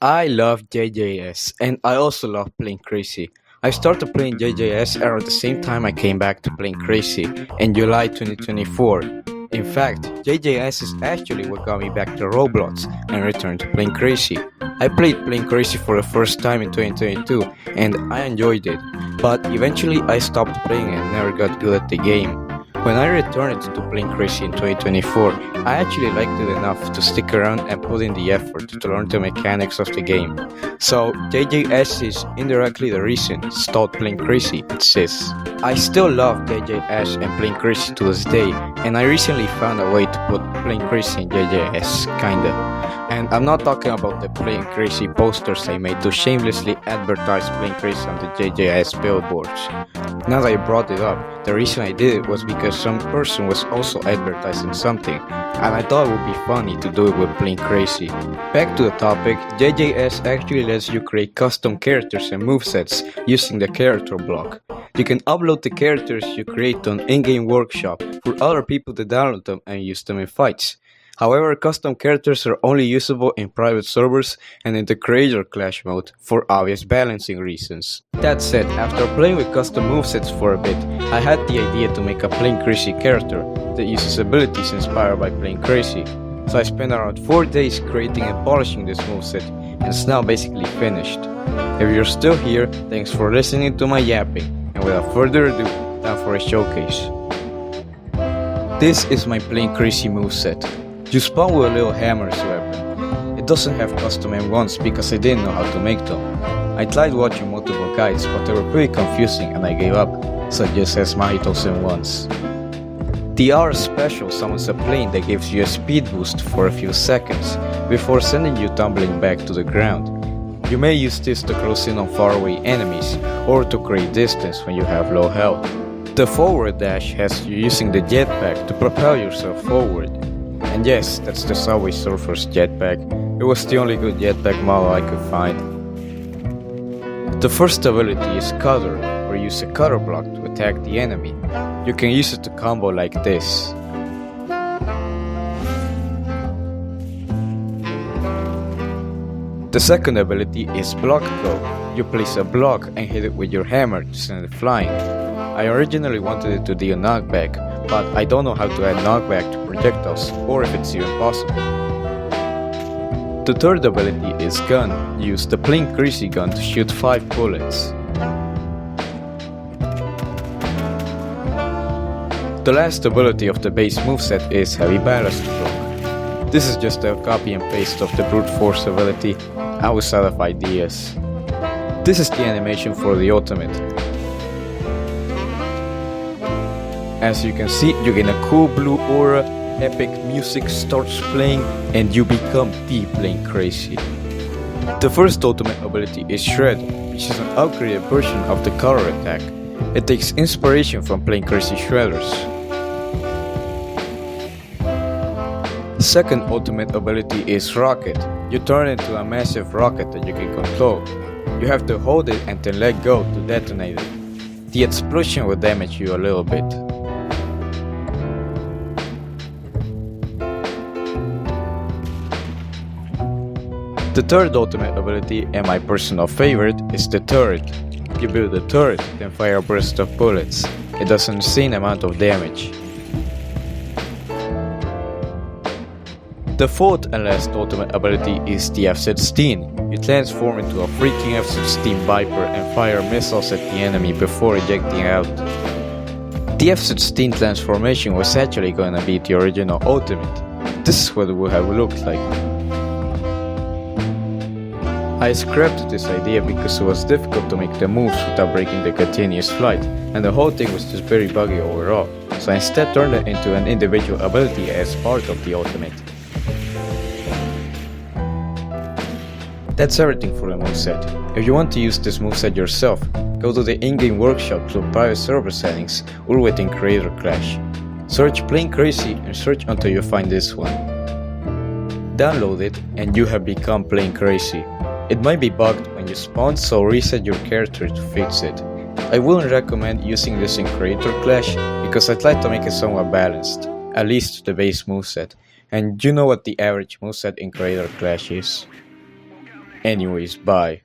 I love JJS and I also love playing Crazy. I started playing JJS around the same time I came back to playing Crazy in July 2024. In fact, JJS is actually what got me back to Roblox and returned to playing Crazy. I played playing Crazy for the first time in 2022 and I enjoyed it, but eventually I stopped playing and never got good at the game. When I returned to playing Crazy in 2024, I actually liked it enough to stick around and put in the effort to learn the mechanics of the game. So JJS is indirectly the reason I stopped playing Crazy, it says. I still love JJS and playing Crazy to this day, and I recently found a way to put playing Crazy in JJS, kinda. And I'm not talking about the playing Crazy posters I made to shamelessly advertise playing Crazy on the JJS billboards. Now that I brought it up, the reason I did it was because some person was also advertising something, and I thought it would be funny to do it with playing Crazy. Back to the topic, JJS actually lets you create custom characters and movesets using the character block. You can upload the characters you create to an in-game workshop for other people to download them and use them in fights. However, custom characters are only usable in private servers and in the creator clash mode for obvious balancing reasons. That said, after playing with custom movesets for a bit, I had the idea to make a Playing Crazy character that uses abilities inspired by Playing Crazy. So I spent around 4 days creating and polishing this moveset, and it's now basically finished. If you're still here, thanks for listening to my yapping, and without further ado, time for a showcase. This is my Playing Crazy moveset. You spawn with a little hammer as a weapon. It doesn't have custom M1s because I didn't know how to make them. I tried watching multiple guides but they were pretty confusing and I gave up, so I just has Mahitos M1s. The R special summons a plane that gives you a speed boost for a few seconds before sending you tumbling back to the ground. You may use this to close in on faraway enemies or to create distance when you have low health. The forward dash has you using the jetpack to propel yourself forward. And yes, that's the Subway Surfer's jetpack. It was the only good jetpack model I could find. The first ability is Cutter, or use a cutter block to attack the enemy. You can use it to combo like this. The second ability is Block Throw. You place a block and hit it with your hammer to send it flying. I originally wanted it to do a knockback, but I don't know how to add knockback to projectiles or if it's even possible. The third ability is Gun. Use the Playing Crazy gun to shoot 5 bullets. The last ability of the base moveset is Heavy Ballast Block. This is just a copy and paste of the Brute Force ability. I was out of ideas. This is the animation for the ultimate. As you can see, you get a cool blue aura, epic music starts playing, and you become the Playing Crazy. The first ultimate ability is Shred, which is an upgraded version of the color attack. It takes inspiration from Playing Crazy Shredders. The second ultimate ability is Rocket. You turn into a massive rocket that you can control. You have to hold it and then let go to detonate it. The explosion will damage you a little bit. The third ultimate ability, and my personal favorite, is the turret. You build a turret, then fire a burst of bullets. It does an insane amount of damage. The fourth and last ultimate ability is the F-16. You transform into a freaking F-16 Viper and fire missiles at the enemy before ejecting out. The F-16 transformation was actually gonna be the original ultimate. This is what it would have looked like. I scrapped this idea because it was difficult to make the moves without breaking the continuous flight, and the whole thing was just very buggy overall, so I instead turned it into an individual ability as part of the ultimate. That's everything for the moveset. If you want to use this moveset yourself, go to the in-game workshop through private server settings or within Creator Clash. Search Playing Crazy and search until you find this one. Download it and you have become Playing Crazy. It might be bugged when you spawn, so reset your character to fix it. I wouldn't recommend using this in Creator Clash because I tried to make it somewhat balanced, at least the base moveset, and you know what the average moveset in Creator Clash is. Anyways, bye.